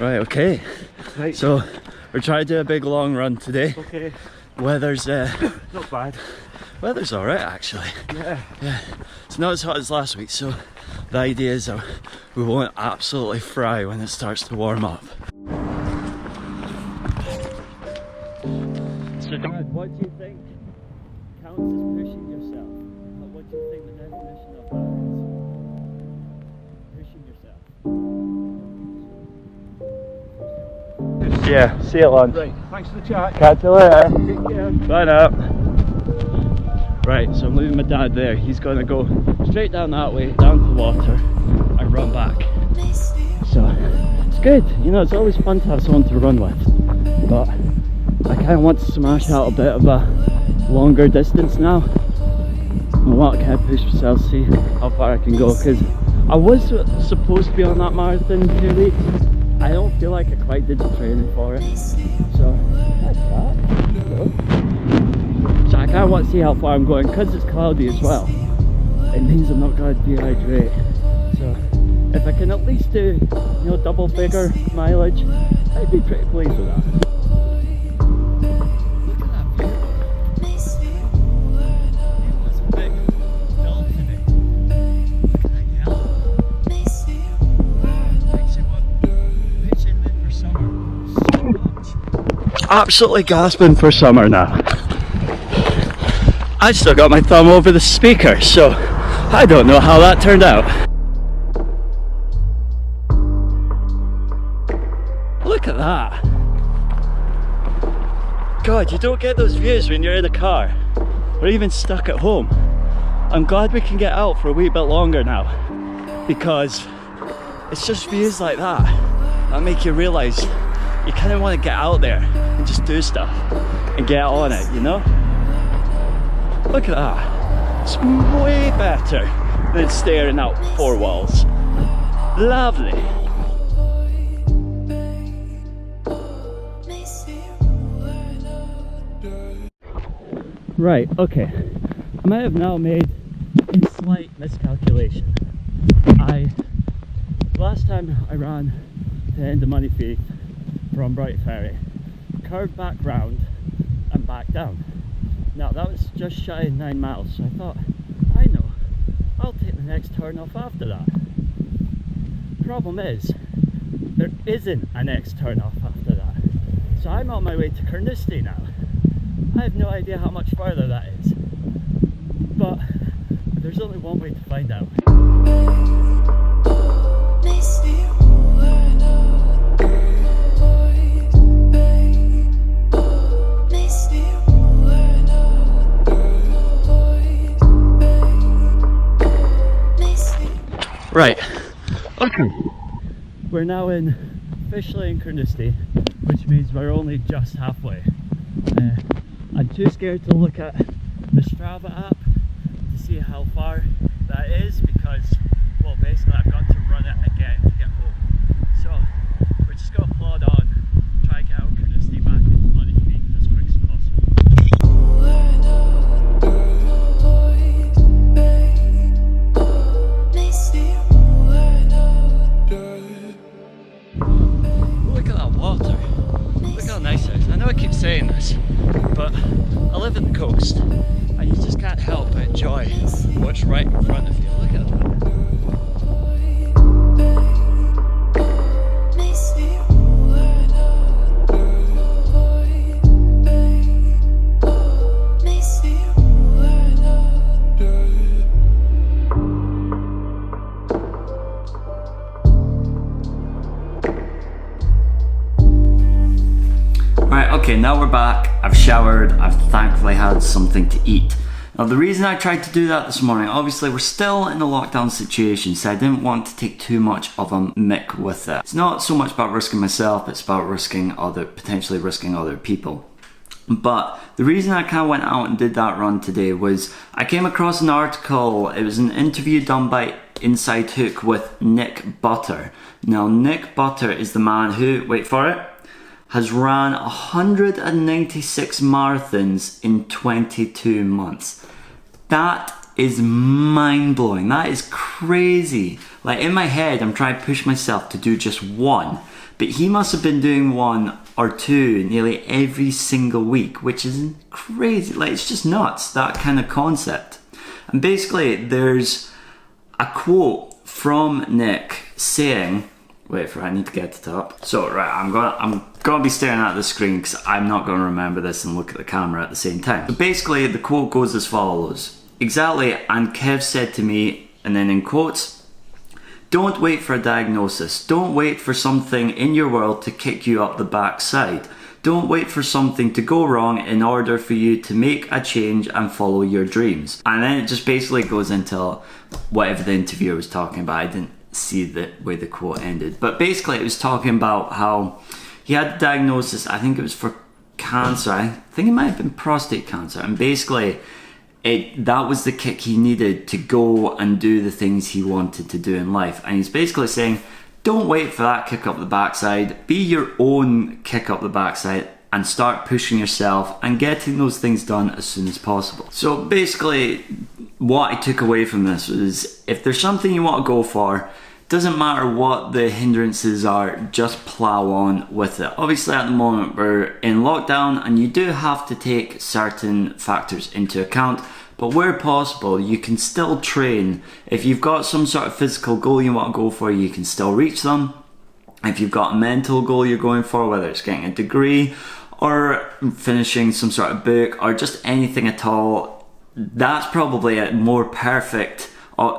Right, okay. Right. So we're trying to do a big long run today. Okay. Weather's Not bad. weather's alright actually. Yeah. Yeah. It's not as hot as last week, so the idea is that we won't absolutely fry when it starts to warm up. So Dad, what do you think counts as pushing yourself? What do you think the definition of that is? Pushing yourself. Yeah, see you at lunch. Right. Thanks for the chat. Catch you later. Take care. Bye now. Right, so I'm leaving my dad there. He's gonna go straight down that way, down to the water, and run back. So it's good, you know, it's always fun to have someone to run with. But I kind of want to smash out a bit of a longer distance now. I want to kind of push myself, see how far I can go, because I was supposed to be on that marathon in 2 weeks. I don't feel like I quite did the training for it. So that's that. So I kind of want to see how far I'm going, because it's cloudy as well. It means I'm not going to dehydrate. So if I can at least do, you know, double figure mileage, I'd be pretty pleased with that. Look at that view. It's a big dull today. Look at that yellow. Makes it what pitching in for summer so much. Absolutely gasping for summer now. I still got my thumb over the speaker, so I don't know how that turned out. Look at that. God, you don't get those views when you're in a car or even stuck at home. I'm glad we can get out for a wee bit longer now, because it's just views like that that make you realise you kind of want to get out there and just do stuff and get on it, you know? Look at that. It's way better than staring at four walls. Lovely. Right, okay. I might have now made a slight miscalculation. Last time I ran to the end of Moneyfeet from Bright Ferry, curved back round and back down. Now that was just shy of 9 miles, so I thought, I know, I'll take the next turn off after that. Problem is, there isn't a next turn off after that. So I'm on my way to Carnoustie now. I have no idea how much farther that is, but there's only one way to find out. Right, okay, we're now officially in Carnoustie, which means we're only just halfway. I'm too scared to look at the Strava app to see how far that is, because, well, basically I've got to run it again to get home. So we're just going to plod on, try and get out of Carnoustie back into Moneyfeet as quick as possible. Look at that water. Look how nice it is. I know I keep saying this, but I live at the coast and you just can't help but enjoy what's right in front of you. Look at that. Right, okay, now we're back. I've showered, I've thankfully had something to eat. Now the reason I tried to do that this morning, obviously we're still in a lockdown situation, so I didn't want to take too much of a mick with it. It's not so much about risking myself, it's about potentially risking other people. But the reason I kind of went out and did that run today was I came across an article. It was an interview done by Inside Hook with Nick Butter. Now Nick Butter is the man who, wait for it, has ran 196 marathons in 22 months. That is mind-blowing. That is crazy. Like, in my head, I'm trying to push myself to do just one, but he must have been doing one or two nearly every single week, which is crazy. Like, it's just nuts, that kind of concept. And basically there's a quote from Nick saying, wait for it, I need to get it up. So right, I'm gonna be staring at the screen because I'm not gonna remember this and look at the camera at the same time. So basically the quote goes as follows. Exactly, and Kev said to me, and then in quotes, don't wait for a diagnosis. Don't wait for something in your world to kick you up the backside. Don't wait for something to go wrong in order for you to make a change and follow your dreams. And then it just basically goes into whatever the interviewer was talking about. I didn't see the way the quote ended, but basically it was talking about how he had the diagnosis, I think it was for cancer, I think it might have been prostate cancer, and basically that was the kick he needed to go and do the things he wanted to do in life. And he's basically saying, don't wait for that kick up the backside, be your own kick up the backside and start pushing yourself and getting those things done as soon as possible. So basically what I took away from this was, if there's something you want to go for, doesn't matter what the hindrances are, just plow on with it. Obviously at the moment we're in lockdown and you do have to take certain factors into account, but where possible you can still train. If you've got some sort of physical goal you want to go for, you can still reach them. If you've got a mental goal you're going for, whether it's getting a degree or finishing some sort of book or just anything at all, that's probably a more perfect,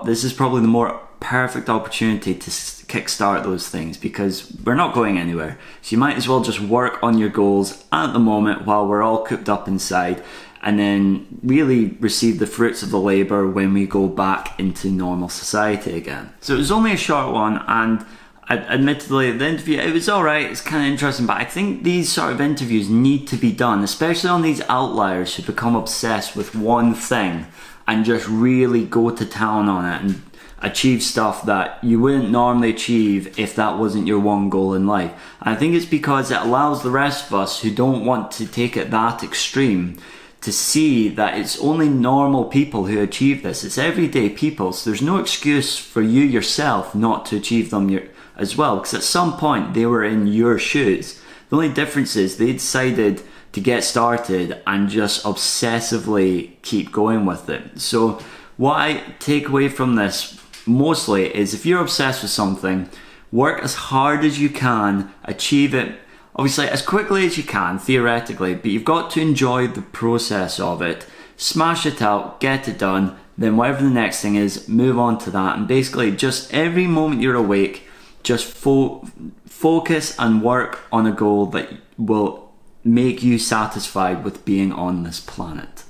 this is probably the more perfect opportunity to kickstart those things, because we're not going anywhere. So you might as well just work on your goals at the moment while we're all cooped up inside, and then really receive the fruits of the labour when we go back into normal society again. So it was only a short one, and admittedly the interview, it was alright, it's kind of interesting, but I think these sort of interviews need to be done, especially on these outliers who become obsessed with one thing and just really go to town on it and achieve stuff that you wouldn't normally achieve if that wasn't your one goal in life. And I think it's because it allows the rest of us who don't want to take it that extreme to see that it's only normal people who achieve this. It's everyday people, so there's no excuse for you yourself not to achieve them as well, because at some point they were in your shoes. The only difference is they decided to get started and just obsessively keep going with it. So what I take away from this mostly is, if you're obsessed with something, work as hard as you can, achieve it obviously as quickly as you can theoretically, but you've got to enjoy the process of it. Smash it out, get it done, then whatever the next thing is, move on to that. And basically just every moment you're awake, just focus and work on a goal that will make you satisfied with being on this planet.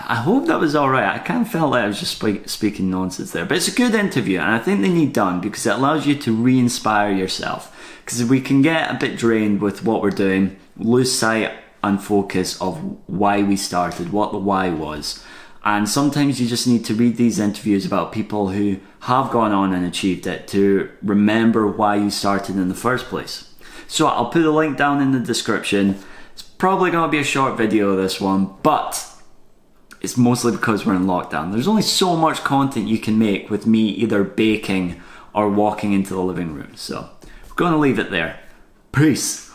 I hope that was alright. I kind of felt like I was just speaking nonsense there, but it's a good interview and I think they need done, because it allows you to re-inspire yourself. Because we can get a bit drained with what we're doing, lose sight and focus of why we started, what the why was. And sometimes you just need to read these interviews about people who have gone on and achieved it to remember why you started in the first place. So I'll put a link down in the description. It's probably going to be a short video, this one, but it's mostly because we're in lockdown. There's only so much content you can make with me either baking or walking into the living room. So we're going to leave it there. Peace.